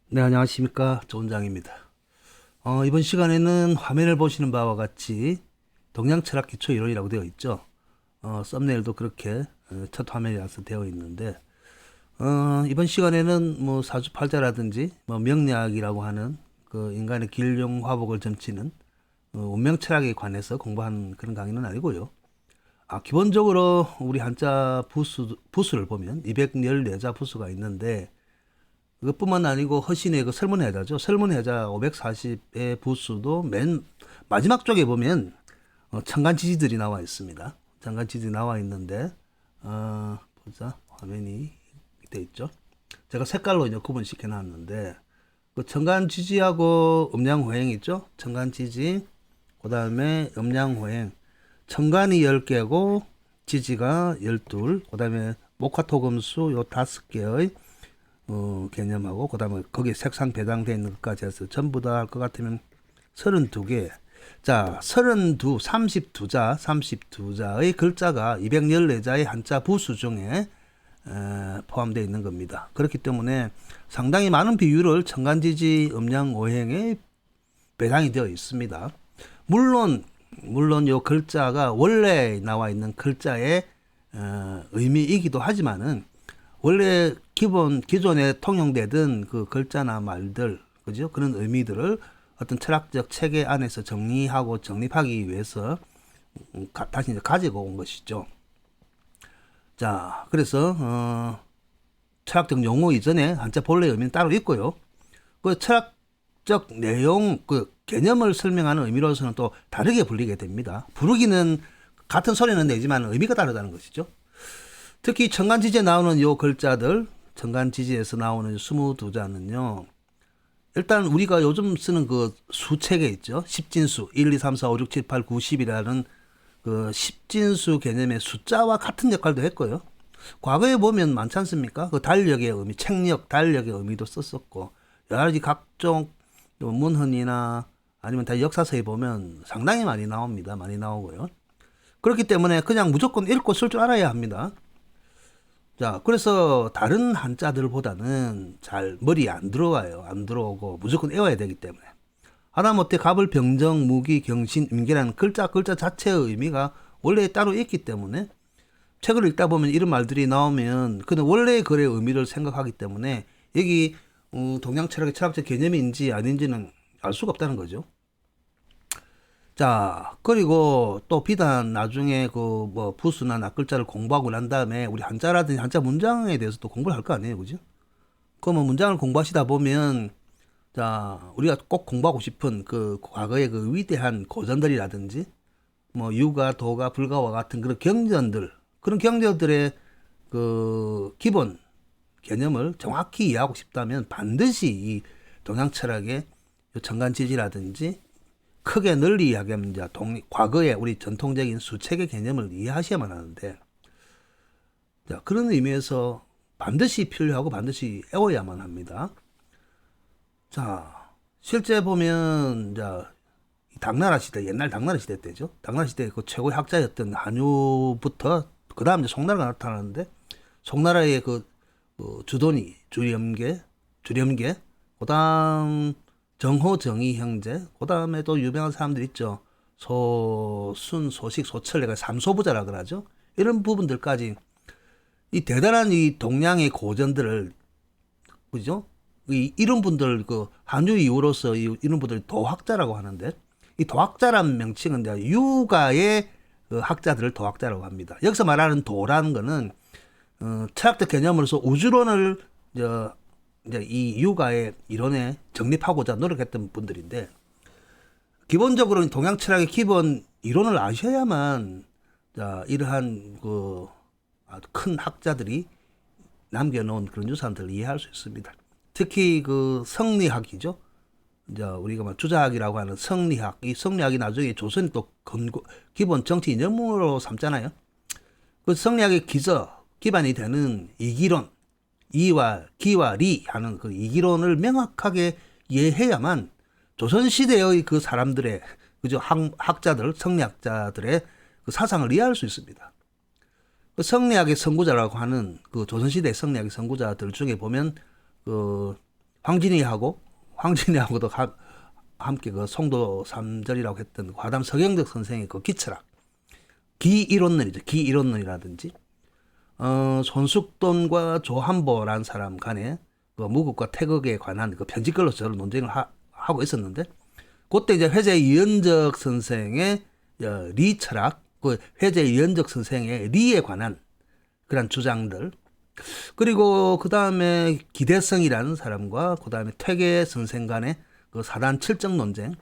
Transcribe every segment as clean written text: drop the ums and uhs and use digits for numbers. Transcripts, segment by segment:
네, 안녕하십니까. 조은장입니다. 이번 시간에는 화면을 보시는 바와 같이 동양철학 기초 이론이라고 되어 있죠. 썸네일도 그렇게 첫 화면이라서 되어 있는데, 이번 시간에는 뭐 사주팔자라든지 뭐 명리학이라고 하는 그 인간의 길용 화복을 점치는 운명철학에 관해서 공부한 그런 강의는 아니고요. 기본적으로 우리 한자 부수를 보면 214자 부수가 있는데, 그것뿐만 아니고 허신의 그 설문해자죠. 설문해자 540의 부수도 맨 마지막 쪽에 보면 천간지지들이 나와 있습니다. 천간지지 나와 있는데 보자, 화면이 밑에 있죠. 제가 색깔로 이제 구분시켜 놨는데 그 천간지지하고 음양호행 있죠. 천간지지, 그 다음에 음양호행. 천간이 10개고 지지가 12, 그 다음에 목화토금수 요 5개의 개념하고, 그 다음에 거기에 색상 배당되어 있는 것까지 해서 전부 다 할 것 같으면 32개. 자, 32자의 글자가 214자의 한자 부수 중에 포함되어 있는 겁니다. 그렇기 때문에 상당히 많은 비율을 천간지지 음양오행에 배당이 되어 있습니다. 물론 요 글자가 원래 나와 있는 글자의 의미이기도 하지만은 원래 기존에 통용되던 그 글자나 말들, 그죠? 그런 의미들을 어떤 철학적 체계 안에서 정리하고 정립하기 위해서 다시 이제 가지고 온 것이죠. 자, 그래서 철학적 용어 이전에 한자 본래 의미는 따로 있고요. 그 철학적 내용, 그 개념을 설명하는 의미로서는 또 다르게 불리게 됩니다. 부르기는 같은 소리는 내지만 의미가 다르다는 것이죠. 특히 천간지지에 나오는 요 글자들, 천간지지에서 나오는 22자는요. 일단 우리가 요즘 쓰는 그 수체계 있죠. 십진수 1, 2, 3, 4, 5, 6, 7, 8, 9, 10이라는 그 십진수 개념의 숫자와 같은 역할도 했고요. 과거에 보면 많지 않습니까? 그 달력의 의미, 책력, 달력의 의미도 썼었고, 여러 가지 각종 문헌이나 아니면 다 역사서에 보면 상당히 많이 나옵니다. 많이 나오고요. 그렇기 때문에 그냥 무조건 읽고 쓸 줄 알아야 합니다. 자, 그래서 다른 한자들보다는 잘 머리에 안 들어와요. 안 들어오고 무조건 외워야 되기 때문에. 하다못해 갑을 병정, 무기, 경신, 임계라는 글자 자체의 의미가 원래 따로 있기 때문에 책을 읽다 보면 이런 말들이 나오면 그는 원래 글의 의미를 생각하기 때문에 여기 동양 철학의 철학적 개념인지 아닌지는 알 수가 없다는 거죠. 자, 그리고 또 비단 나중에 그 뭐 부수나 낱글자를 공부하고 난 다음에 우리 한자라든지 한자 문장에 대해서 또 공부를 할 거 아니에요, 그죠? 그러면 문장을 공부하시다 보면 자, 우리가 꼭 공부하고 싶은 그 과거의 그 위대한 고전들이라든지 뭐 유가, 도가, 불가와 같은 그런 경전들, 그런 경전들의 그 기본 개념을 정확히 이해하고 싶다면 반드시 이 동양 철학의 천간지지라든지 크게 널리 이야기하면 이제 과거의 우리 전통적인 수책의 개념을 이해하셔야만 하는데, 자, 그런 의미에서 반드시 필요하고 반드시 외워야만 합니다. 자, 실제 보면 이제 당나라 시대, 옛날 당나라 시대 때죠. 당나라 시대 그 최고의 학자였던 한유부터 그 다음 이제 송나라가 나타나는데, 송나라의 주돈이 주렴계, 그다음 정호, 정의 형제, 그다음에 또 유명한 사람들 있죠. 소순, 소식, 소철내가 삼소부자라 그러죠. 이런 부분들까지 이 대단한 이 동양의 고전들을, 그죠? 이런 분들 그 한유 이후로서 이런 분들 도학자라고 하는데, 이 도학자라는 명칭은 이제 유가의 그 학자들을 도학자라고 합니다. 여기서 말하는 도라는 거는 철학적 개념으로서 우주론을 이제 이 유가의 이론에 정립하고자 노력했던 분들인데, 기본적으로는 동양 철학의 기본 이론을 아셔야만 자, 이러한 그 아주 큰 학자들이 남겨놓은 그런 유산들을 이해할 수 있습니다. 특히 그 성리학이죠. 이제 우리가 막 주자학이라고 하는 성리학, 이 성리학이 나중에 조선이 또 기본 정치 이념으로 삼잖아요. 그 성리학의 기반이 되는 이기론, 이와 기와 리 하는 그 이기론을 명확하게 이해해야만 조선시대의 그 사람들의, 그죠, 학자들, 성리학자들의 그 사상을 이해할 수 있습니다. 그 성리학의 선구자라고 하는 그 조선시대 성리학의 선구자들 중에 보면 그 황진이하고도 함께 그 송도 삼절이라고 했던 화담 서경덕 선생의 그 기철학, 기이론론이죠. 기이론론이라든지 손숙돈과 조한보라는 사람 간에 그 무국과 태극에 관한 그 편집글로 서로 논쟁을 하고 있었는데, 그때 이제 회재 이현적 선생의 리 철학, 그 회재 이현적 선생의 리에 관한 그런 주장들, 그리고 그 다음에 기대성이라는 사람과 그 다음에 퇴계 선생 간의 그 사단 칠정 논쟁,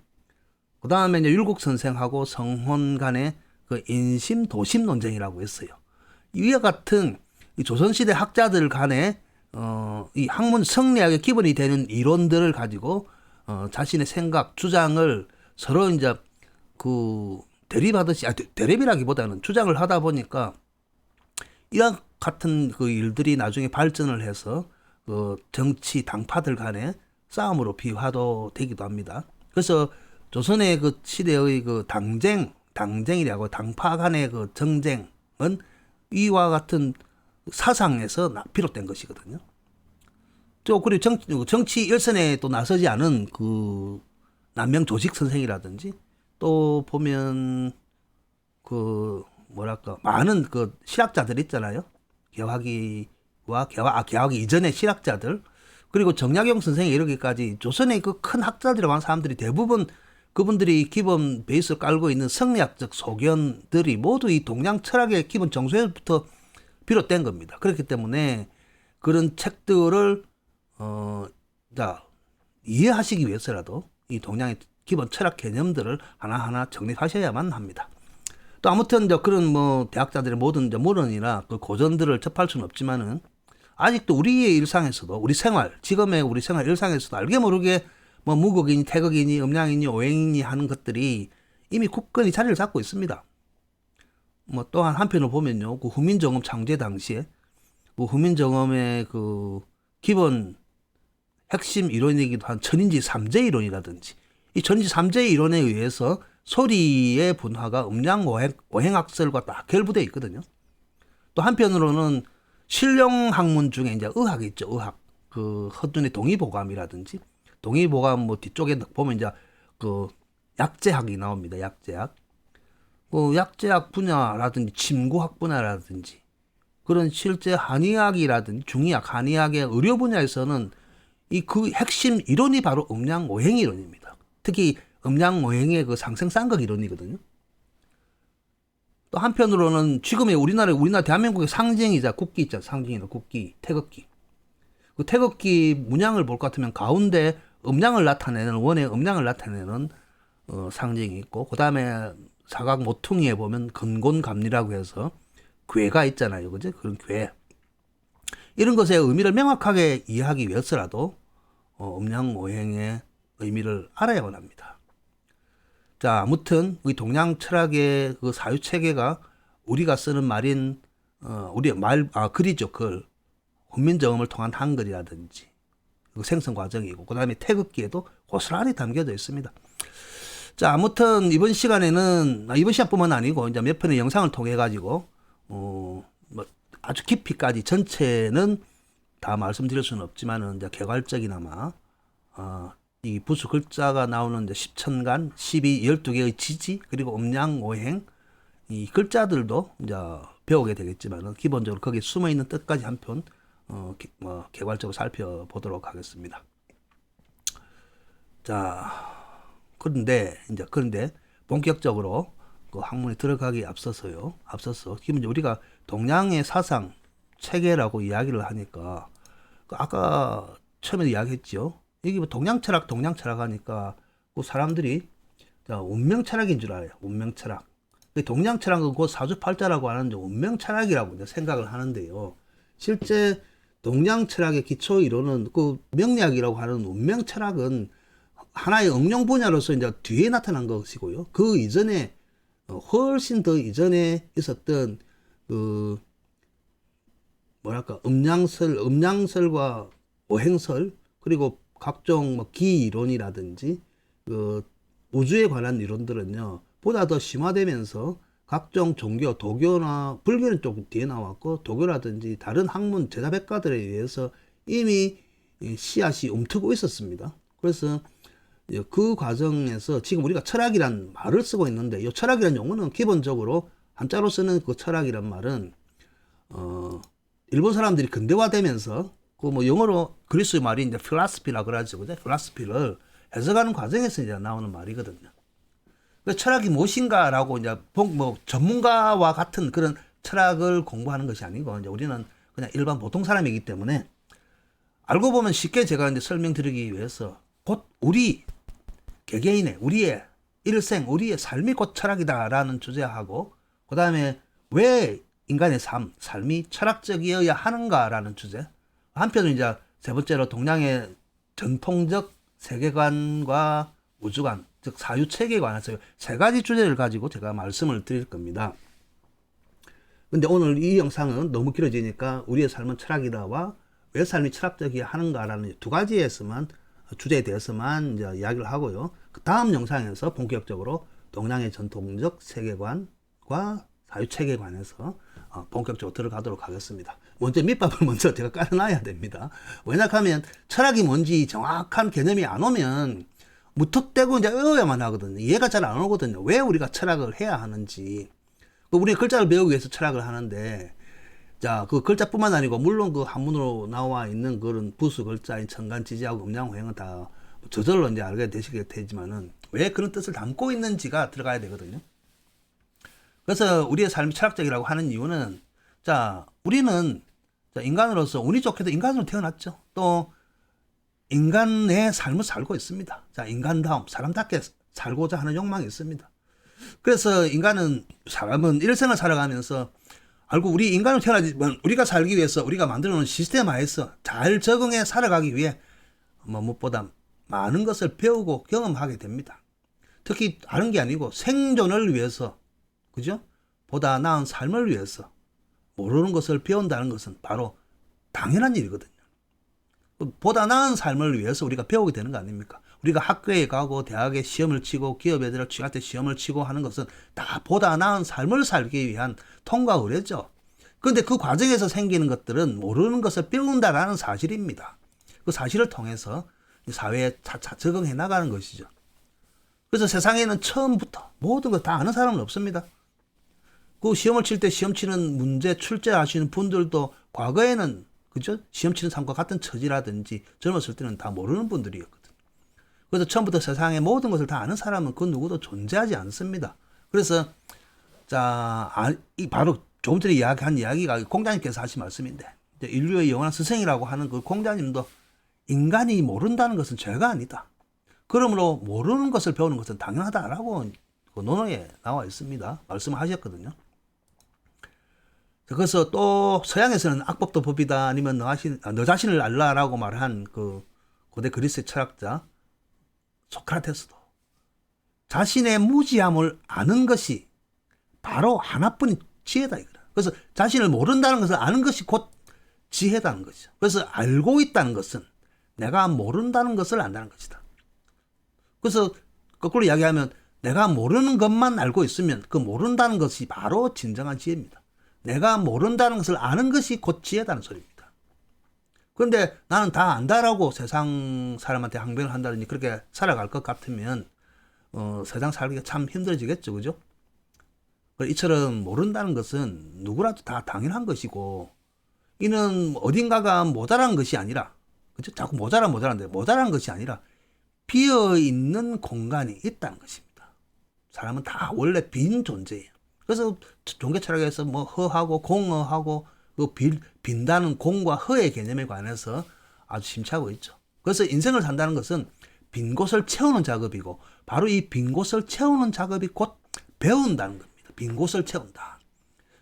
그 다음에 이제 율곡 선생하고 성혼 간의 그 인심 도심 논쟁이라고 했어요. 이와 같은 이 조선시대 학자들 간의 이 학문 성리학의 기본이 되는 이론들을 가지고 자신의 생각, 주장을 서로 이제 그 대립하듯이, 대립이라기보다는 주장을 하다 보니까 이와 같은 그 일들이 나중에 발전을 해서 그 정치 당파들 간의 싸움으로 비화도 되기도 합니다. 그래서 조선의 그 시대의 그 당쟁이라고 당파 간의 그 정쟁은 이와 같은 사상에서 비롯된 것이거든요. 또 그리고 정치 일선에 또 나서지 않은 그 남명 조직 선생이라든지, 또 보면 그 뭐랄까 많은 그 실학자들 있잖아요. 개화기 이전의 실학자들, 그리고 정약용 선생이 이르기까지 조선의 그 큰 학자들이라고 하는 사람들이 대부분 그분들이 기본 베이스를 깔고 있는 성리학적 소견들이 모두 이 동양 철학의 기본 정서에부터 비롯된 겁니다. 그렇기 때문에 그런 책들을 이해하시기 위해서라도 이 동양의 기본 철학 개념들을 하나하나 정립하셔야만 합니다. 또 아무튼 그런 뭐 대학자들의 모든 모론이나 그 고전들을 접할 수는 없지만은, 아직도 우리의 일상에서도, 지금의 우리 생활 일상에서도 알게 모르게 뭐 무극이니 태극이니 음양이니 오행이니 하는 것들이 이미 굳건히 자리를 잡고 있습니다. 뭐 또한 한편으로 보면요, 그 훈민정음 창제 당시에 그 훈민정음의 그 기본 핵심 이론이기도 한 천인지 삼재 이론이라든지, 이 천인지 삼재 이론에 의해서 소리의 분화가 음양 오행학설과 딱 결부되어 있거든요. 또 한편으로는 실용 학문 중에 이제 의학이 있죠. 의학. 그 허둔의 동의보감이라든지, 동의보감 뭐 뒤쪽에 보면 이제 그 약제학이 나옵니다. 약제학. 그 약제학 분야라든지 침구학 분야라든지, 그런 실제 한의학이라든지 중의학, 한의학의 의료 분야에서는 이 그 핵심 이론이 바로 음양 오행 이론입니다. 특히 음양 오행의 그 상생 쌍극 이론이거든요. 또 한편으로는 지금의 우리나라 대한민국의 상징이자 국기 있잖아요. 상징이나 국기, 태극기. 그 태극기 문양을 볼 것 같으면 가운데 원의 음양을 나타내는 상징이 있고, 그 다음에 사각 모퉁이에 보면 근곤감리라고 해서 괴가 있잖아요. 그죠? 그런 괴. 이런 것의 의미를 명확하게 이해하기 위해서라도 음양오행의 의미를 알아야만 합니다. 자, 아무튼 우리 동양 철학의 그 사유 체계가 우리가 쓰는 말인 글이죠. 글. 훈민정음을 통한 한글이라든지 그 생성 과정이고, 그다음에 태극기에도 고스란히 담겨져 있습니다. 자, 아무튼 이번 시간에는 이번 시간뿐만 아니고 이제 몇 편의 영상을 통해 가지고 뭐 아주 깊이까지 전체는 다 말씀드릴 수는 없지만은 이제 개괄적이나마 이 부수 글자가 나오는 이제 10천간, 12개의 지지, 그리고 음양 오행 이 글자들도 이제 배우게 되겠지만은 기본적으로 거기에 숨어 있는 뜻까지 한편 개괄적으로 살펴보도록 하겠습니다. 자, 그런데 본격적으로 그 학문에 들어가기 앞서서 기본적으로 우리가 동양의 사상 체계라고 이야기를 하니까 아까 처음에 이야기했죠. 여기 뭐 동양 철학 하니까 그 사람들이 운명 철학인 줄 알아요. 운명 철학. 동양 철학은 그 사주팔자라고 하는 운명 철학이라고 생각을 하는데요. 실제 동양 철학의 기초 이론은 그 명리학이라고 하는 운명 철학은 하나의 응용 분야로서 이제 뒤에 나타난 것이고요. 그 이전에 훨씬 더 이전에 있었던 그 음양설과 오행설, 그리고 각종 기 이론이라든지 그 우주에 관한 이론들은요 보다 더 심화되면서 각종 종교, 도교나 불교는 좀 뒤에 나왔고, 도교라든지 다른 학문 제자백가들에 의해서 이미 이 씨앗이 움트고 있었습니다. 그래서 그 과정에서 지금 우리가 철학이란 말을 쓰고 있는데 이 철학이란 용어는 기본적으로 한자로 쓰는 그 철학이란 말은 일본 사람들이 근대화되면서 그 뭐 영어로 그리스 말이 이제 필라스피라 그러죠. 그죠? 필라스피를 해석하는 과정에서 이제 나오는 말이거든요. 그 철학이 무엇인가라고 이제 뭐 전문가와 같은 그런 철학을 공부하는 것이 아니고 이제 우리는 그냥 일반 보통 사람이기 때문에 알고 보면 쉽게 제가 이제 설명드리기 위해서 곧 우리 개개인의 우리의 일생 우리의 삶이 곧 철학이다라는 주제하고 그 다음에 왜 인간의 삶이 철학적이어야 하는가라는 주제 한편으로 이제 세 번째로 동양의 전통적 세계관과 우주관 즉 사유체계에 관해서 세 가지 주제를 가지고 제가 말씀을 드릴 겁니다. 근데 오늘 이 영상은 너무 길어지니까 우리의 삶은 철학이다와 왜 삶이 철학적이어야 하는가라는 두 가지에서만 주제에 대해서만 이제 이야기를 하고요. 그 다음 영상에서 본격적으로 동양의 전통적 세계관과 사유체계에 관해서 본격적으로 들어가도록 하겠습니다. 먼저 밑밥을 먼저 제가 깔아놔야 됩니다. 왜냐하면 철학이 뭔지 정확한 개념이 안 오면 무턱대고 이제 외워야만 하거든요. 이해가 잘 안 오거든요. 왜 우리가 철학을 해야 하는지. 우리가 글자를 배우기 위해서 철학을 하는데, 자, 그 글자뿐만 아니고, 물론 그 한문으로 나와 있는 그런 부수 글자인 천간, 지지하고 음양호행은 다 저절로 이제 알게 되시게 되지만은, 왜 그런 뜻을 담고 있는지가 들어가야 되거든요. 그래서 우리의 삶이 철학적이라고 하는 이유는, 자, 우리는 인간으로서 운이 좋게도 인간으로 태어났죠. 또, 인간의 삶을 살고 있습니다. 자, 인간다움, 사람답게 살고자 하는 욕망이 있습니다. 그래서 사람은 일생을 살아가면서 알고 우리 인간으로 태어나지만 우리가 살기 위해서 우리가 만들어 놓은 시스템 하에서 잘 적응해 살아가기 위해 무엇보다 많은 것을 배우고 경험하게 됩니다. 특히 다른 게 아니고 생존을 위해서, 그죠? 보다 나은 삶을 위해서 모르는 것을 배운다는 것은 바로 당연한 일이거든요. 보다 나은 삶을 위해서 우리가 배우게 되는 거 아닙니까? 우리가 학교에 가고 대학에 시험을 치고 기업에 들어 취할 때 시험을 치고 하는 것은 다 보다 나은 삶을 살기 위한 통과 의례죠. 그런데 그 과정에서 생기는 것들은 모르는 것을 배운다라는 사실입니다. 그 사실을 통해서 사회에 차차 적응해 나가는 것이죠. 그래서 세상에는 처음부터 모든 걸 다 아는 사람은 없습니다. 그 시험을 칠 때 시험 치는 문제 출제하시는 분들도 과거에는 그죠? 시험 치는 삶과 같은 처지라든지 젊었을 때는 다 모르는 분들이었거든. 그래서 처음부터 세상의 모든 것을 다 아는 사람은 그 누구도 존재하지 않습니다. 그래서 바로 조금 전에 이야기한 이야기가 공자님께서 하신 말씀인데 인류의 영원한 스승이라고 하는 그 공자님도 인간이 모른다는 것은 죄가 아니다. 그러므로 모르는 것을 배우는 것은 당연하다라고 그 논어에 나와 있습니다. 말씀을 하셨거든요. 그래서 또 서양에서는 악법도 법이다 아니면 너 자신을 알라라고 말한 그 고대 그리스의 철학자 소크라테스도 자신의 무지함을 아는 것이 바로 하나뿐인 지혜다 이거다. 그래서 자신을 모른다는 것을 아는 것이 곧 지혜다는 것이죠. 그래서 알고 있다는 것은 내가 모른다는 것을 안다는 것이다. 그래서 거꾸로 이야기하면 내가 모르는 것만 알고 있으면 그 모른다는 것이 바로 진정한 지혜입니다. 내가 모른다는 것을 아는 것이 곧 지혜다는 소리입니다. 그런데 나는 다 안다라고 세상 사람한테 항변을 한다든지 그렇게 살아갈 것 같으면 세상 살기가 참 힘들어지겠죠. 그죠? 이처럼 모른다는 것은 누구라도 다 당연한 것이고 이는 어딘가가 모자란 것이 아니라 그죠? 자꾸 모자란 것이 아니라 비어있는 공간이 있다는 것입니다. 사람은 다 원래 빈 존재예요. 그래서 종교 철학에서 뭐 허하고 공허하고 빈다는 공과 허의 개념에 관해서 아주 심취하고 있죠. 그래서 인생을 산다는 것은 빈 곳을 채우는 작업이고 바로 이 빈 곳을 채우는 작업이 곧 배운다는 겁니다. 빈 곳을 채운다.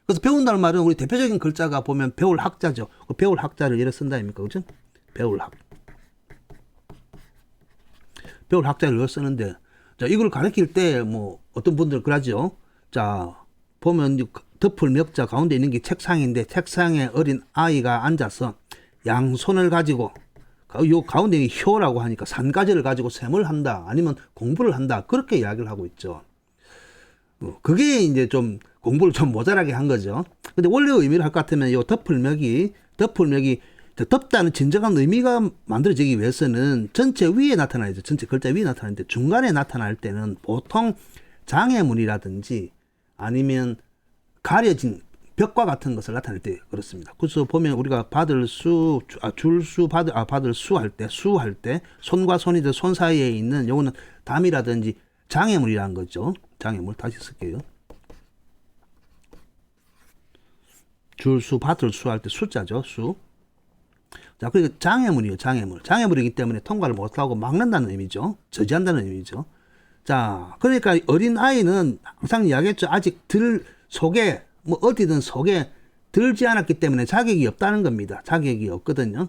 그래서 배운다는 말은 우리 대표적인 글자가 보면 배울 학자죠. 그 배울 학자를 예를 쓴다 아닙니까? 그죠? 배울 학자를 예를 쓰는데 자, 이걸 가르칠 때 뭐 어떤 분들은 그러죠. 자, 보면 덮을 멱자 가운데 있는 게 책상인데 책상에 어린 아이가 앉아서 양손을 가지고 요 가운데 있는 효라고 하니까 산가지를 가지고 셈을 한다 아니면 공부를 한다 그렇게 이야기를 하고 있죠. 그게 이제 좀 공부를 좀 모자라게 한 거죠. 근데 원래 의미를 할 것 같으면 요 덮을멱이 자, 덮다는 진정한 의미가 만들어지기 위해서는 전체 위에 나타나야죠. 전체 글자 위에 나타나는데 중간에 나타날 때는 보통 장애물이라든지 아니면 가려진 벽과 같은 것을 나타낼 때 그렇습니다. 그래서 보면 우리가 받을 수, 받을 수 할 때 손과 손이 손 사이에 있는 요거는 담이라든지 장애물이라는 거죠. 장애물 다시 쓸게요. 줄 수, 받을 수 할 때 숫자죠. 수. 자, 그리고 장애물이에요. 장애물이기 때문에 통과를 못하고 막는다는 의미죠. 저지한다는 의미죠. 자, 그러니까 어린 아이는 항상 이야기했죠. 아직 속에 뭐 어디든 속에 들지 않았기 때문에 자격이 없다는 겁니다. 자격이 없거든요.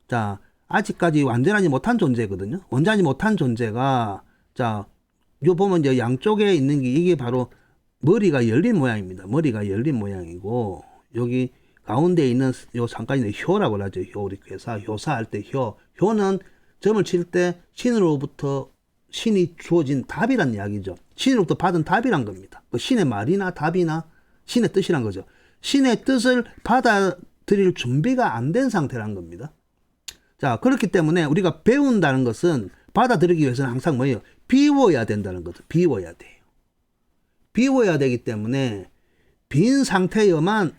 자, 아직까지 완전하지 못한 존재거든요. 완전하지 못한 존재가, 자, 요 보면 이제 양쪽에 있는 게 이게 바로 머리가 열린 모양입니다. 머리가 열린 모양이고, 여기 가운데 있는 요 상까지는 효라고 하죠. 효, 우리 회사, 효사할 때 효. 효는 점을 칠 때 신으로부터 신이 주어진 답이란 이야기죠. 신으로부터 받은 답이란 겁니다. 그 신의 말이나 답이나 신의 뜻이란 거죠. 신의 뜻을 받아들일 준비가 안 된 상태란 겁니다. 자, 그렇기 때문에 우리가 배운다는 것은 받아들이기 위해서는 항상 뭐예요? 비워야 된다는 거죠. 비워야 돼요. 비워야 되기 때문에 빈 상태여야만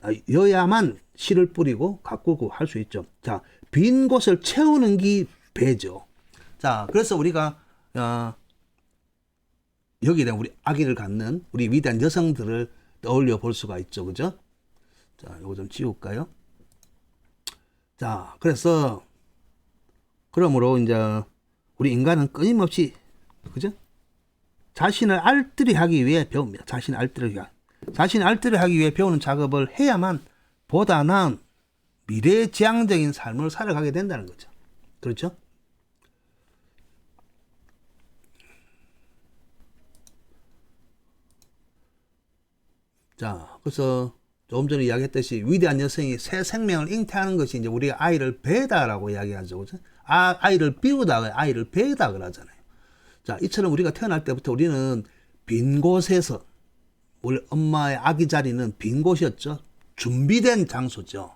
씨를 뿌리고 가꾸고 할 수 있죠. 자, 빈 곳을 채우는 게 배죠. 자, 그래서 우리가 여기에 대한 우리 아기를 갖는 우리 위대한 여성들을 떠올려 볼 수가 있죠. 그죠? 자, 이거 좀 지울까요? 자, 그러므로 이제 우리 인간은 끊임없이, 그죠? 자신을 알뜰히 하기 위해 배웁니다. 자신을 알뜰히 하기 위해 배우는 작업을 해야만 보다 나은 미래지향적인 삶을 살아가게 된다는 거죠. 그렇죠? 자, 그래서 조금 전에 이야기했듯이 위대한 여성이 새 생명을 잉태하는 것이 이제 우리가 아이를 배다라고 이야기하죠. 그죠? 아이를 비우다, 아이를 배다 그러잖아요. 자, 이처럼 우리가 태어날 때부터 우리는 빈 곳에서, 우리 엄마의 아기 자리는 빈 곳이었죠. 준비된 장소죠.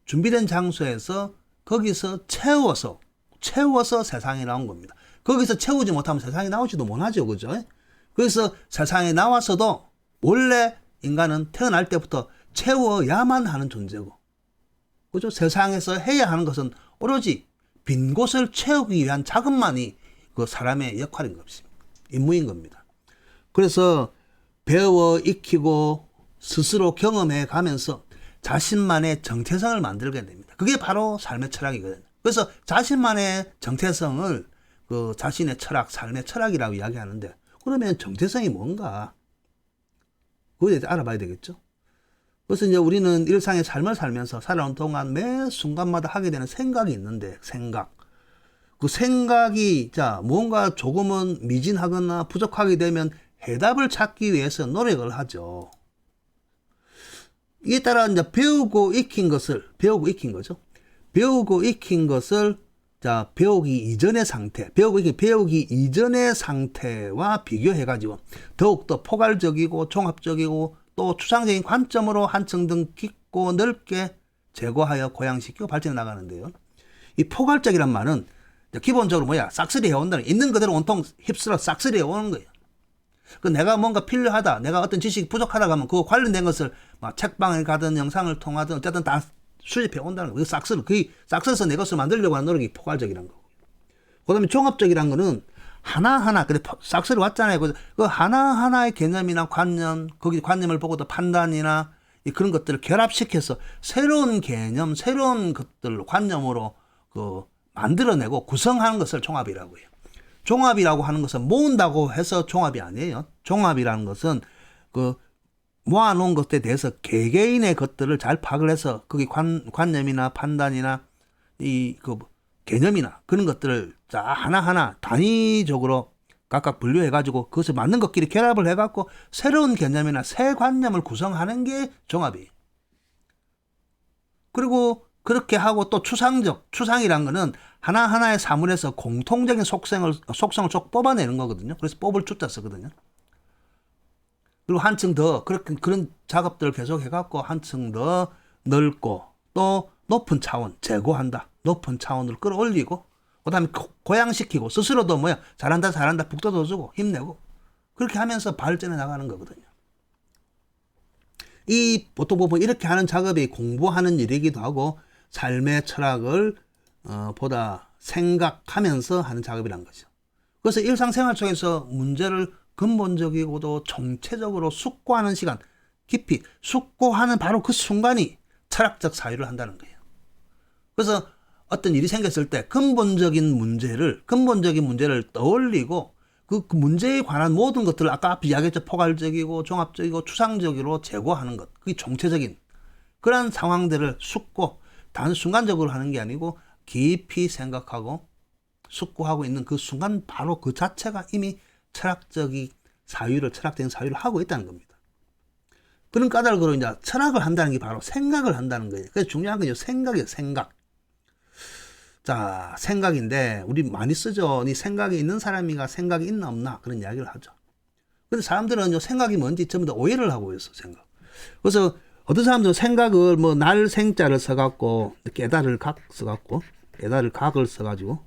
준비된 장소에서 거기서 채워서 세상에 나온 겁니다. 거기서 채우지 못하면 세상에 나오지도 못하죠. 그죠? 그래서 세상에 나와서도 원래 인간은 태어날 때부터 채워야만 하는 존재고, 그죠? 세상에서 해야 하는 것은 오로지 빈 곳을 채우기 위한 작업만이 그 사람의 역할인 것입니다. 임무인 겁니다. 그래서 배워 익히고 스스로 경험해 가면서 자신만의 정체성을 만들게 됩니다. 그게 바로 삶의 철학이거든요. 그래서 자신만의 정체성을 그 자신의 철학, 삶의 철학이라고 이야기하는데, 그러면 정체성이 뭔가? 그거에 대해서 알아봐야 되겠죠. 그래서 이제 우리는 일상의 삶을 살면서 살아온 동안 매 순간마다 하게 되는 생각이 있는데, 그 생각이, 자, 뭔가 조금은 미진하거나 부족하게 되면 해답을 찾기 위해서 노력을 하죠. 이에 따라 이제 배우고 익힌 거죠. 배우고 익힌 것을, 자, 배우기 이전의 상태와 비교해가지고 더욱더 포괄적이고 종합적이고 또 추상적인 관점으로 한층 더 깊고 넓게 제고하여 고양시키고 발전해 나가는데요. 이 포괄적이란 말은 기본적으로 뭐야? 싹쓸이 해온다는, 있는 그대로 온통 휩쓸어 싹쓸이 해오는 거예요. 그 내가 뭔가 필요하다, 내가 어떤 지식이 부족하다 하면 그거 관련된 것을 막 책방에 가든 영상을 통하든 어쨌든 다 수집해 온다는 거예요. 싹쓸어서 내 것을 만들려고 하는 노력이 포괄적이라는 거고. 그 다음에 종합적이라는 거는 하나하나, 근데 싹쓸이 왔잖아요. 그 하나하나의 개념이나 거기 관념을 보고도 판단이나 그런 것들을 결합시켜서 새로운 개념, 새로운 것들, 관념으로 만들어내고 구성하는 것을 종합이라고 해요. 종합이라고 하는 것은 모은다고 해서 종합이 아니에요. 종합이라는 것은 모아놓은 것에 대해서 개개인의 것들을 잘 파악을 해서 거기 관념이나 판단이나 개념이나 그런 것들을 하나하나 단위적으로 각각 분류해가지고 그것을 맞는 것끼리 결합을 해갖고 새로운 개념이나 새 관념을 구성하는 게 종합이에요. 그리고 그렇게 하고 또 추상이란 거는 하나하나의 사물에서 공통적인 속성을 쭉 뽑아내는 거거든요. 그래서 뽑을 주자 쓰거든요. 그리고 한층 더 그런 작업들을 계속 해갖고 한층 더 넓고 또 높은 차원, 제고한다. 높은 차원으로 끌어올리고, 그 다음에 고양시키고, 스스로도 뭐야, 잘한다, 잘한다, 북돋워주고, 힘내고, 그렇게 하면서 발전해 나가는 거거든요. 이, 보통 보면 이렇게 하는 작업이 공부하는 일이기도 하고, 삶의 철학을, 보다 생각하면서 하는 작업이란 거죠. 그래서 일상생활 속에서 문제를 근본적이고도 총체적으로 숙고하는 시간, 깊이 숙고하는 바로 그 순간이 철학적 사유를 한다는 거예요. 그래서 어떤 일이 생겼을 때 근본적인 문제를 떠올리고 그 문제에 관한 모든 것들을 아까 앞에 이야기했죠. 포괄적이고 종합적이고 추상적으로 제고하는 것. 그게 총체적인 그런 상황들을 숙고, 단 순간적으로 하는 게 아니고 깊이 생각하고 숙고하고 있는 그 순간 바로 그 자체가 이미 철학적인 사유를 하고 있다는 겁니다. 그런 까닭으로 이제 철학을 한다는 게 바로 생각을 한다는 거예요. 그래서 중요한 건요, 생각이에요, 생각. 자, 생각인데, 우리 많이 쓰죠. 이 생각이 있는 사람이가 생각이 있나 없나, 그런 이야기를 하죠. 근데 사람들은 생각이 뭔지 전부 다 오해를 하고 있어, 생각. 그래서 어떤 사람들은 생각을 날 생자를 써갖고, 깨달을 각 써갖고, 깨달을 각을 써가지고,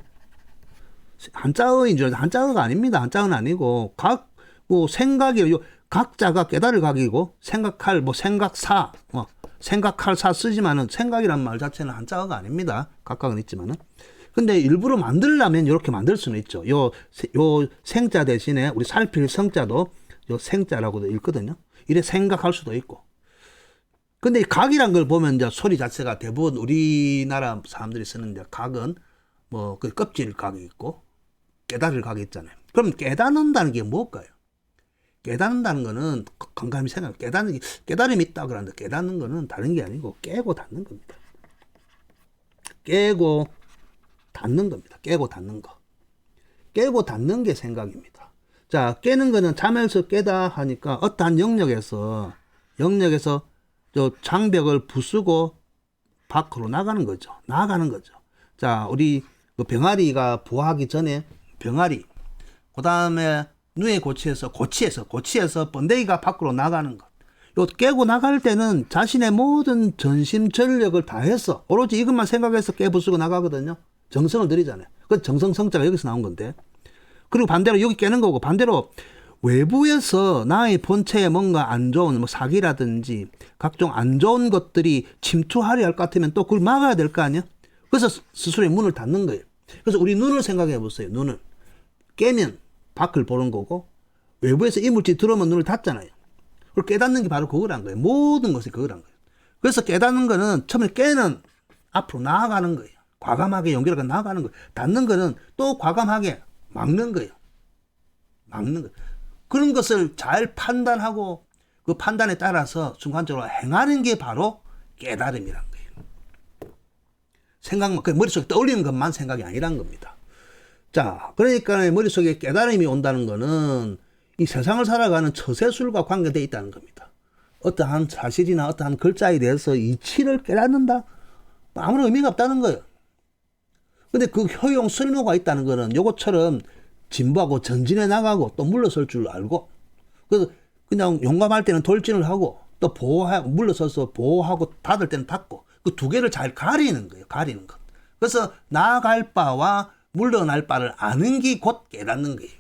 한자어인 줄 알았는데, 한자어가 아닙니다. 한자어는 아니고, 생각이요. 각자가 깨달을 각이고 생각할 생각사 생각할 사 쓰지만은 생각이란 말 자체는 한자어가 아닙니다. 각각은 있지만은. 근데 일부러 만들려면 이렇게 만들 수는 있죠. 요 생자 대신에 우리 살필 성자도 요 생자라고도 읽거든요. 이래 생각할 수도 있고. 근데 이 각이란 걸 보면 이제 소리 자체가 대부분 우리나라 사람들이 쓰는 이제 각은 그 껍질 각이 있고 깨달을 각이 있잖아요. 그럼 깨닫는다는 게 뭘까요? 깨닫는다는 거는 곰곰이 깨달음이 있다 그러는데 깨닫는 거는 다른 게 아니고 깨고 닫는 겁니다. 깨고 닫는 겁니다. 깨고 닫는 거. 깨고 닫는 게 생각입니다. 자, 깨는 거는 잠에서 깨다 하니까 어떠한 영역에서 저 장벽을 부수고 밖으로 나가는 거죠. 자, 우리 그 병아리가 부화하기 전에 병아리, 그 다음에 누에 고치에서 번데기가 밖으로 나가는 것. 요 깨고 나갈 때는 자신의 모든 전심 전력을 다해서 오로지 이것만 생각해서 깨부수고 나가거든요. 정성을 들이잖아요. 그 정성성자가 여기서 나온 건데. 그리고 반대로 여기 깨는 거고, 반대로 외부에서 나의 본체에 뭔가 안 좋은 사기라든지 각종 안 좋은 것들이 침투하려 할 것 같으면 또 그걸 막아야 될 거 아니야? 그래서 스스로의 문을 닫는 거예요. 그래서 우리 눈을 생각해 보세요. 눈을 깨면 밖을 보는 거고 외부에서 이물질이 들어오면 눈을 닫잖아요. 그걸 깨닫는 게 바로 그거란 거예요. 모든 것이 그거란 거예요. 그래서 깨닫는 거는 처음에 깨는 앞으로 나아가는 거예요. 과감하게 연결하고 나아가는 거예요. 닫는 거는 또 과감하게 막는 거예요. 그런 것을 잘 판단하고 그 판단에 따라서 순간적으로 행하는 게 바로 깨달음이란 거예요. 머릿속에 떠올리는 것만 생각이 아니란 겁니다. 자, 그러니까 머릿속에 깨달음이 온다는 거는 이 세상을 살아가는 처세술과 관계되어 있다는 겁니다. 어떠한 사실이나 어떠한 글자에 대해서 이치를 깨닫는다? 아무런 의미가 없다는 거예요. 근데 그 효용 쓸모가 있다는 거는 요것처럼 진보하고 전진해 나가고 또 물러설 줄 알고, 그래서 그냥 용감할 때는 돌진을 하고 또 물러서서 보호하고 닫을 때는 닫고, 그 두 개를 잘 가리는 거예요. 가리는 것. 그래서 나아갈 바와 물러날 바를 아는 게 곧 깨닫는 거예요.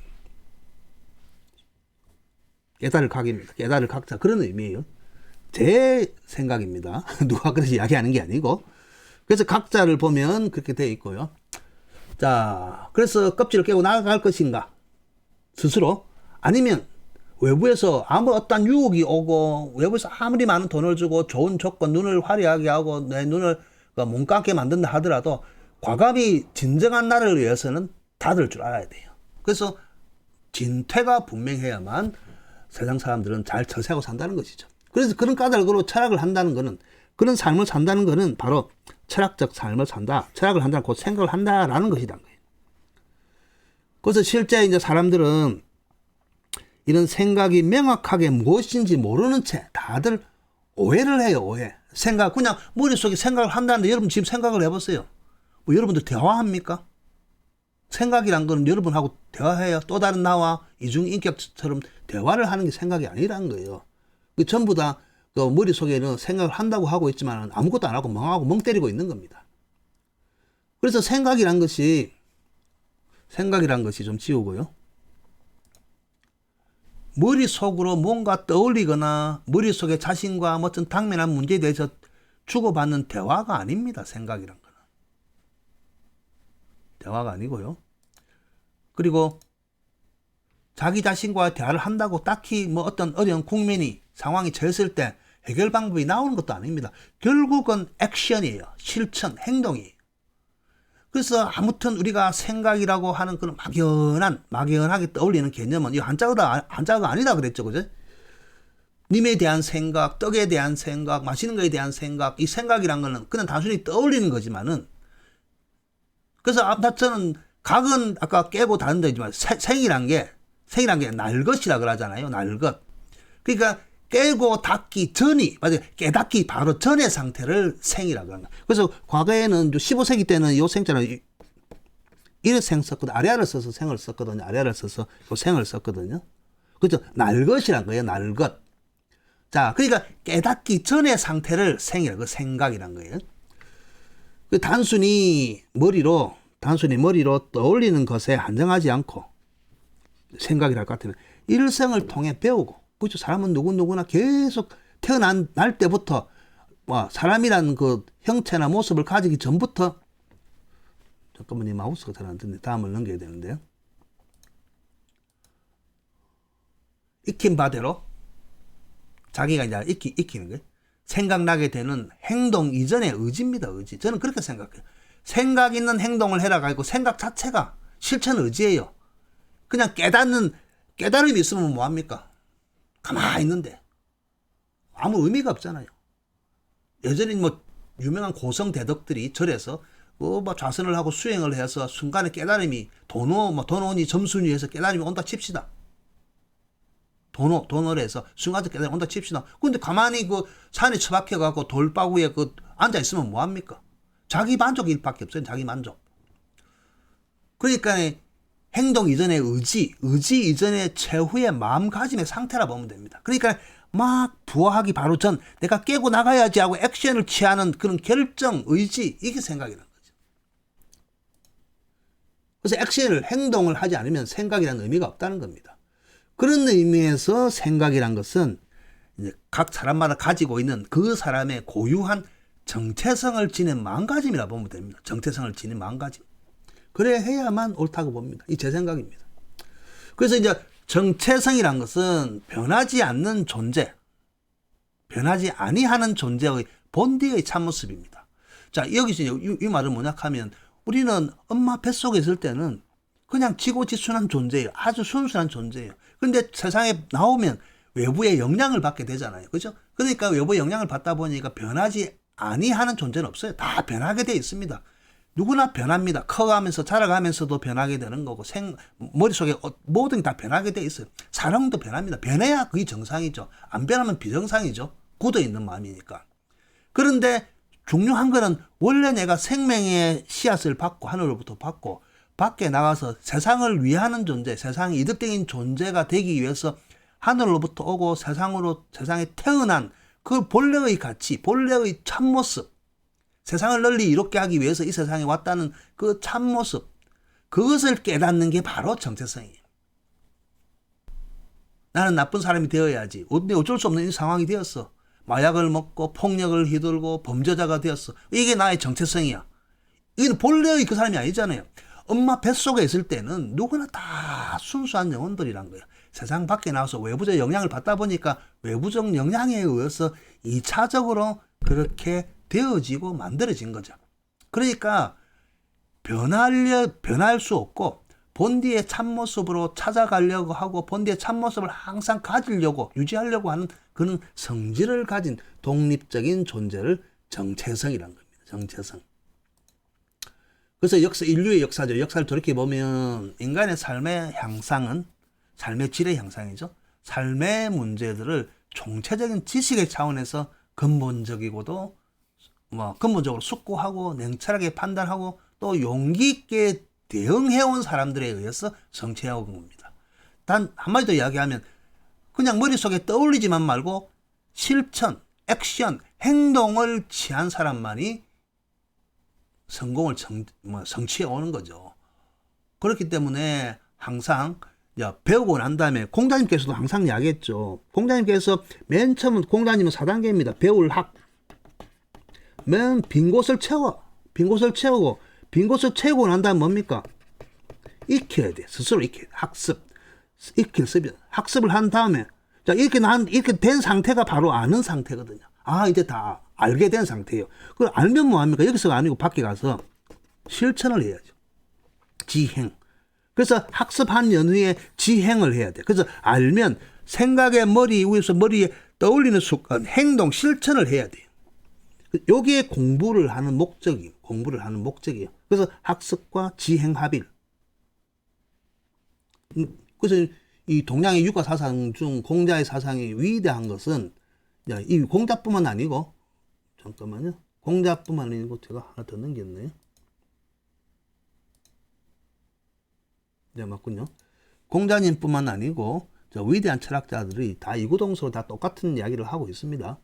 깨달을 각입니다. 깨달을 각자. 그런 의미예요. 제 생각입니다. 누가 그래서 이야기하는 게 아니고. 그래서 각자를 보면 그렇게 되어 있고요. 자, 그래서 껍질을 깨고 나아갈 것인가? 스스로? 아니면 외부에서 어떤 유혹이 오고 외부에서 아무리 많은 돈을 주고 좋은 조건, 눈을 화려하게 하고 내 눈을 못 감게 만든다 하더라도 과감히 진정한 나를 위해서는 닫을 줄 알아야 돼요. 그래서 진퇴가 분명해야만 세상 사람들은 잘 처세하고 산다는 것이죠. 그래서 그런 까닭으로 철학을 한다는 거는, 그런 삶을 산다는 거는 바로 철학적 삶을 산다. 철학을 한다는 곧 생각을 한다라는 것이란 거예요. 그래서 실제 이제 사람들은 이런 생각이 명확하게 무엇인지 모르는 채 다들 오해를 해요, 오해. 그냥 머릿속에 생각을 한다는데 여러분 지금 생각을 해보세요. 여러분들 대화합니까? 생각이란 건 여러분하고 대화해요. 또 다른 나와 이중인격처럼 대화를 하는 게 생각이 아니라는 거예요. 전부 다 또 머릿속에는 생각을 한다고 하고 있지만 아무것도 안 하고 멍하고 멍 때리고 있는 겁니다. 그래서 생각이란 것이 좀 지우고요. 머릿속으로 뭔가 떠올리거나 머릿속에 자신과 어떤 당면한 문제에 대해서 주고받는 대화가 아닙니다. 생각이란 거는. 대화가 아니고요. 그리고 자기 자신과 대화를 한다고 딱히 뭐 어떤 어려운 국면이 상황이 처했을 때 해결 방법이 나오는 것도 아닙니다. 결국은 액션이에요. 실천, 행동이에요. 그래서 아무튼 우리가 생각이라고 하는 그런 막연하게 떠올리는 개념은 이 한자가 아니다 그랬죠. 그죠? 님에 대한 생각, 떡에 대한 생각, 맛있는 거에 대한 생각, 이 생각이란 거는 그냥 단순히 떠올리는 거지만은, 그래서 저는 각은 아까 깨고 다른 데지만 생이란 게 날것이라 그러잖아요. 날것. 그러니까 깨고 닫기 전이, 맞아요. 깨닫기 바로 전의 상태를 생이라고 합니다. 그래서 과거에는 15세기 때는 요 생자는 이래 생 썼거든요. 아래아를 써서 생을 썼거든요. 아래아를 써서 요 생을 썼거든요. 그죠? 날것이란 거예요. 날것. 자, 그러니까 깨닫기 전의 상태를 생이라고, 생각이란 거예요. 단순히 머리로 떠올리는 것에 한정하지 않고 생각이랄 것 같으면 일생을 통해 배우고, 그렇죠. 사람은 누구나 계속 태어난 날 때부터 사람이라는 그 형체나 모습을 가지기 전부터, 잠깐만, 이 마우스가 잘 안 듣네. 다음을 넘겨야 되는데요. 익힌 바대로 자기가 이제 익히는 거예요. 생각나게 되는 행동 이전의 의지입니다. 의지. 저는 그렇게 생각해요. 생각 있는 행동을 해라 가지고 생각 자체가 실천 의지예요. 그냥 깨달음이 있으면 뭐합니까? 가만히 있는데 아무 의미가 없잖아요. 예전에 뭐 유명한 고성 대덕들이 절에서 좌선을 하고 수행을 해서 순간에 깨달음이 도노니 점순위 해서 깨달음이 온다 칩시다. 도노를 해서 순간에 깨달음이 온다 칩시다. 근데 가만히 그 산에 처박혀갖고 돌바구에 앉아있으면 뭐합니까? 자기 만족일 밖에 없어요. 자기 만족. 그러니까 행동 이전의 의지 이전의 최후의 마음가짐의 상태라 보면 됩니다. 그러니까 막 부화하기 바로 전 내가 깨고 나가야지 하고 액션을 취하는 그런 결정, 의지, 이게 생각이라는 거죠. 그래서 행동을 하지 않으면 생각이라는 의미가 없다는 겁니다. 그런 의미에서 생각이란 것은 이제 각 사람마다 가지고 있는 그 사람의 고유한 정체성을 지닌 마음가짐이라 보면 됩니다. 정체성을 지닌 마음가짐. 그래 해야만 옳다고 봅니다. 이 제 생각입니다. 그래서 이제 정체성이란 것은 변하지 않는 존재, 변하지 아니하는 존재의 본디의 참모습입니다. 자, 여기서 이 말은 뭐냐 하면 우리는 엄마 뱃속에 있을 때는 그냥 지고지순한 존재예요. 아주 순수한 존재예요. 근데 세상에 나오면 외부의 영향을 받게 되잖아요. 그죠? 그러니까 외부의 영향을 받다 보니까 변하지 아니하는 존재는 없어요. 다 변하게 되어 있습니다. 누구나 변합니다. 커가면서 자라가면서도 변하게 되는 거고 머릿속에 모든 게 다 변하게 돼 있어요. 사람도 변합니다. 변해야 그게 정상이죠. 안 변하면 비정상이죠. 굳어있는 마음이니까. 그런데 중요한 거는 원래 내가 생명의 씨앗을 받고 하늘로부터 받고 밖에 나가서 세상을 위하는 존재, 세상에 이득적인 존재가 되기 위해서 하늘로부터 오고 세상에 태어난 그 본래의 가치, 본래의 참모습, 세상을 널리 이롭게 하기 위해서 이 세상에 왔다는 그 참모습, 그것을 깨닫는 게 바로 정체성이에요. 나는 나쁜 사람이 되어야지. 근데 어쩔 수 없는 이 상황이 되었어. 마약을 먹고 폭력을 휘둘고 범죄자가 되었어. 이게 나의 정체성이야. 이건 본래의 그 사람이 아니잖아요. 엄마 뱃속에 있을 때는 누구나 다 순수한 영혼들이란 거예요. 세상 밖에 나와서 외부적 영향을 받다 보니까 외부적 영향에 의해서 2차적으로 그렇게 되어지고 만들어진 거죠. 그러니까 변할 수 없고 본디의 참모습으로 찾아가려고 하고 본디의 참모습을 항상 가지려고 유지하려고 하는 그런 성질을 가진 독립적인 존재를 정체성이라는 겁니다. 정체성. 그래서 인류의 역사죠. 역사를 돌이켜보면 인간의 삶의 향상은 삶의 질의 향상이죠. 삶의 문제들을 총체적인 지식의 차원에서 근본적으로 숙고하고 냉철하게 판단하고 또 용기 있게 대응해온 사람들에 의해서 성취해온 겁니다. 단 한마디 더 이야기하면 그냥 머릿속에 떠올리지만 말고 실천, 액션, 행동을 취한 사람만이 성공을 성취해 오는 거죠. 그렇기 때문에 항상 배우고 난 다음에 공자님께서도 항상 이야기했죠. 공자님께서 맨 처음 공자님은 4단계입니다. 배울 학. 맨 빈 곳을 채워. 빈 곳을 채우고 빈 곳을 채우고 난 다음에 뭡니까? 익혀야 돼. 스스로 익혀야 돼. 학습. 익힐 습이 학습을 한 다음에 자 이렇게 된 상태가 바로 아는 상태거든요. 아 이제 다 알게 된 상태예요. 그걸 알면 뭐합니까? 여기서가 아니고 밖에 가서 실천을 해야죠. 지행. 그래서 학습한 연후에 지행을 해야 돼. 그래서 알면 생각의 머리 위에서 머리에 떠올리는 순간 행동 실천을 해야 돼요. 여기에 공부를 하는 목적이에요. 공부를 하는 목적이에요. 그래서 학습과 지행 합일. 그래서 이 동양의 육아 사상 중 공자의 사상이 위대한 것은 이 공자뿐만 아니고 잠깐만요. 공자뿐만 아니고 제가 하나 더 넘겼네요. 네, 맞군요. 공자님뿐만 아니고 저 위대한 철학자들이 다 이구동성으로 다 똑같은 이야기를 하고 있습니다.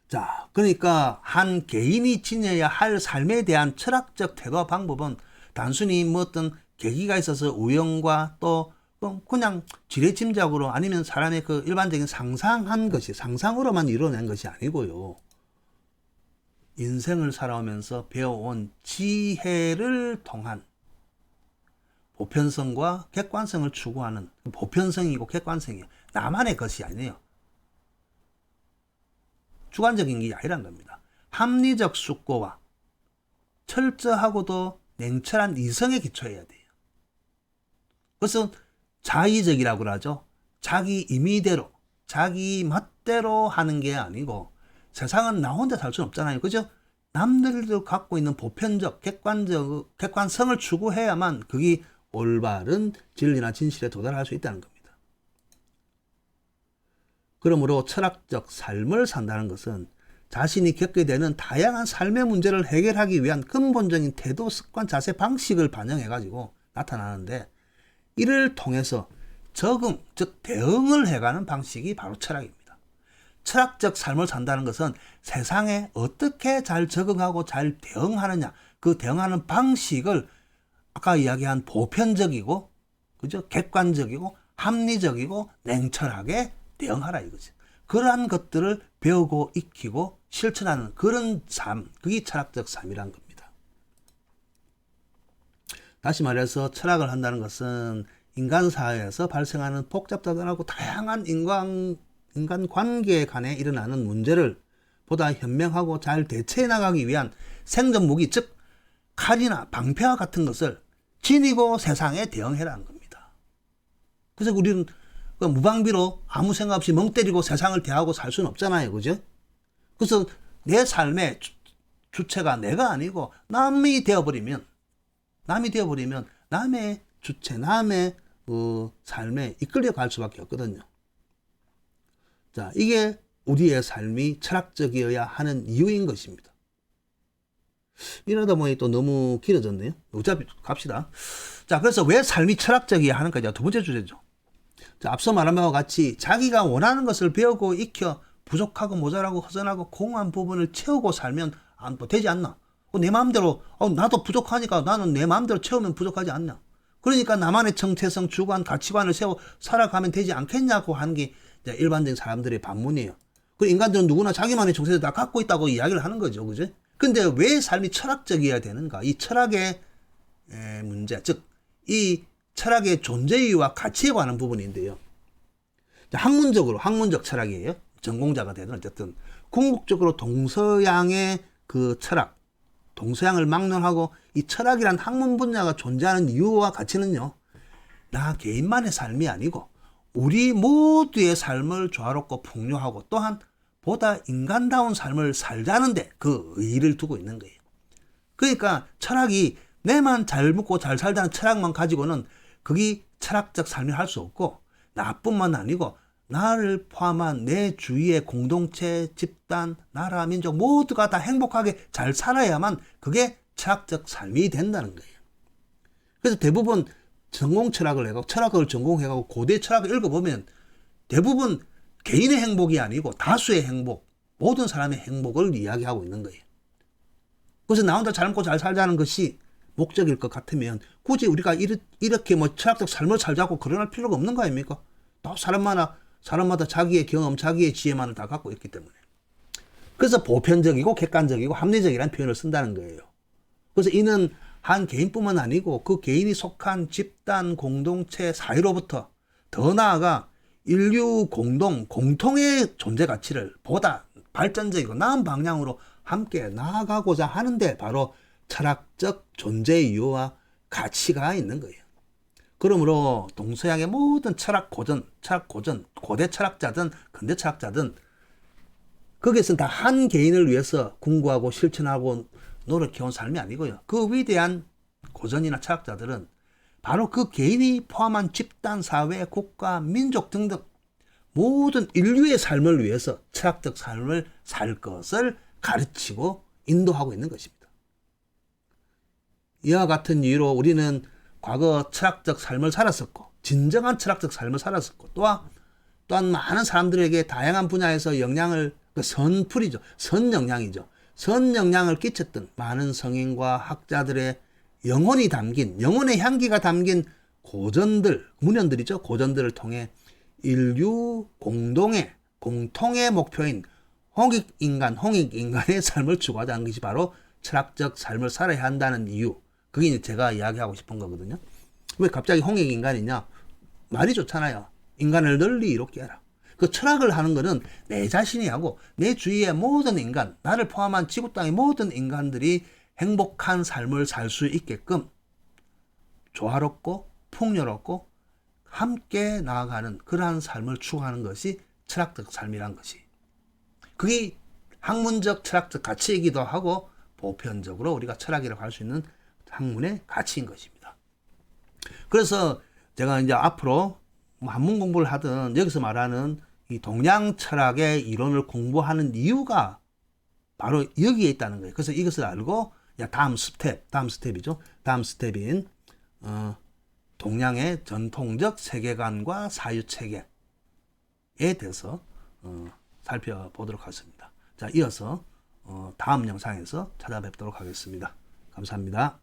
자, 그러니까 한 개인이 지녀야 할 삶에 대한 철학적 태도와 방법은 단순히 뭐 어떤 계기가 있어서 우연과 또 그냥 지레짐작으로 아니면 사람의 그 일반적인 상상한 것이 상상으로만 이루어낸 것이 아니고요. 인생을 살아오면서 배워온 지혜를 통한 보편성과 객관성을 추구하는 보편성이고 객관성이에요. 나만의 것이 아니에요. 주관적인 게 아니란 겁니다. 합리적 숙고와 철저하고도 냉철한 이성에 기초해야 돼요. 그것은 자의적이라고 하죠. 자기 임의대로, 자기 멋대로 하는 게 아니고 세상은 나 혼자 살 수는 없잖아요. 그죠? 남들도 갖고 있는 보편적, 객관성을 추구해야만 그게 올바른 진리나 진실에 도달할 수 있다는 겁니다. 그러므로 철학적 삶을 산다는 것은 자신이 겪게 되는 다양한 삶의 문제를 해결하기 위한 근본적인 태도, 습관, 자세, 방식을 반영해가지고 나타나는데 이를 통해서 적응, 즉 대응을 해가는 방식이 바로 철학입니다. 철학적 삶을 산다는 것은 세상에 어떻게 잘 적응하고 잘 대응하느냐, 그 대응하는 방식을 아까 이야기한 보편적이고, 그죠? 객관적이고, 합리적이고, 냉철하게 대응하라 이거죠. 그러한 것들을 배우고 익히고 실천하는 그런 삶, 그게 철학적 삶이란 겁니다. 다시 말해서 철학을 한다는 것은 인간 사회에서 발생하는 복잡하고 다양한 인간 관계 간에 일어나는 문제를 보다 현명하고 잘 대처해 나가기 위한 생존 무기, 즉 칼이나 방패와 같은 것을 지니고 세상에 대응해라는 겁니다. 그래서 우리는 무방비로 아무 생각 없이 멍 때리고 세상을 대하고 살 수는 없잖아요. 그죠? 그래서 내 삶의 주체가 내가 아니고 남이 되어버리면 남의 주체, 남의 삶에 이끌려갈 수밖에 없거든요. 자, 이게 우리의 삶이 철학적이어야 하는 이유인 것입니다. 이러다 보니 또 너무 길어졌네요. 어차피 갑시다. 자, 그래서 왜 삶이 철학적이어야 하는가? 두 번째 주제죠. 자, 앞서 말한 바와 같이 자기가 원하는 것을 배우고 익혀 부족하고 모자라고 허전하고 공허한 부분을 채우고 살면 되지 않나? 내 마음대로 나도 부족하니까 나는 내 마음대로 채우면 부족하지 않냐? 그러니까 나만의 정체성, 주관, 가치관을 세워 살아가면 되지 않겠냐고 하는 게 일반적인 사람들의 반문이에요. 그 인간들은 누구나 자기만의 정체성을 다 갖고 있다고 이야기를 하는 거죠. 그죠? 근데 왜 삶이 철학적이어야 되는가? 이 철학의 문제, 즉 이 철학의 존재 이유와 가치에 관한 부분인데요. 학문적 철학이에요. 전공자가 되든 어쨌든 궁극적으로 동서양의 그 철학, 동서양을 막론하고 이 철학이란 학문 분야가 존재하는 이유와 가치는요, 나 개인만의 삶이 아니고 우리 모두의 삶을 조화롭고 풍요하고 또한 보다 인간다운 삶을 살자는데 그 의의를 두고 있는 거예요. 그러니까 철학이 내만 잘 먹고 잘 살자는 철학만 가지고는 그게 철학적 삶을 할 수 없고, 나뿐만 아니고 나를 포함한 내 주위의 공동체, 집단, 나라, 민족 모두가 다 행복하게 잘 살아야만 그게 철학적 삶이 된다는 거예요. 그래서 대부분 전공 철학을 해가지고 철학을 전공해가지고 고대 철학을 읽어보면 대부분 개인의 행복이 아니고 다수의 행복, 모든 사람의 행복을 이야기하고 있는 거예요. 그래서 나 혼자 잘 먹고 잘 살자는 것이 목적일 것 같으면 굳이 우리가 이렇게 뭐 철학적 삶을 살자고 그러할 필요가 없는 거 아닙니까? 또 사람마다 자기의 경험, 자기의 지혜만을 다 갖고 있기 때문에. 그래서 보편적이고 객관적이고 합리적이라는 표현을 쓴다는 거예요. 그래서 이는 한 개인뿐만 아니고 그 개인이 속한 집단, 공동체, 사회로부터 더 나아가 인류 공통의 존재 가치를 보다 발전적이고 나은 방향으로 함께 나아가고자 하는데 바로 철학적 존재 이유와 가치가 있는 거예요. 그러므로 동서양의 모든 고대 철학자든 근대 철학자든 거기에서는 다 한 개인을 위해서 궁구하고 실천하고 노력해온 삶이 아니고요. 그 위대한 고전이나 철학자들은 바로 그 개인이 포함한 집단, 사회, 국가, 민족 등등 모든 인류의 삶을 위해서 철학적 삶을 살 것을 가르치고 인도하고 있는 것입니다. 이와 같은 이유로 우리는 과거 철학적 삶을 살았었고 진정한 철학적 삶을 살았었고 또한 많은 사람들에게 다양한 분야에서 영향을 선풀이죠. 선영향이죠. 선영향을 끼쳤던 많은 성인과 학자들의 영혼의 향기가 담긴 문현들이죠. 고전들을 통해 인류 공통의 목표인 홍익인간의 삶을 추구하자는 것이 바로 철학적 삶을 살아야 한다는 이유. 그게 제가 이야기하고 싶은 거거든요. 왜 갑자기 홍익인간이냐? 말이 좋잖아요. 인간을 널리 이롭게 해라. 그 철학을 하는 거는 내 자신이 하고 내 주위의 모든 인간, 나를 포함한 지구 땅의 모든 인간들이 행복한 삶을 살 수 있게끔 조화롭고 풍요롭고 함께 나아가는 그러한 삶을 추구하는 것이 철학적 삶이란 것이. 그게 학문적 철학적 가치이기도 하고 보편적으로 우리가 철학이라고 할 수 있는 학문의 가치인 것입니다. 그래서 제가 이제 앞으로 한문 공부를 하든 여기서 말하는 이 동양 철학의 이론을 공부하는 이유가 바로 여기에 있다는 거예요. 그래서 이것을 알고 다음 스텝이죠. 다음 스텝인 동양의 전통적 세계관과 사유체계에 대해서 살펴보도록 하겠습니다. 자, 이어서 다음 영상에서 찾아뵙도록 하겠습니다. 감사합니다.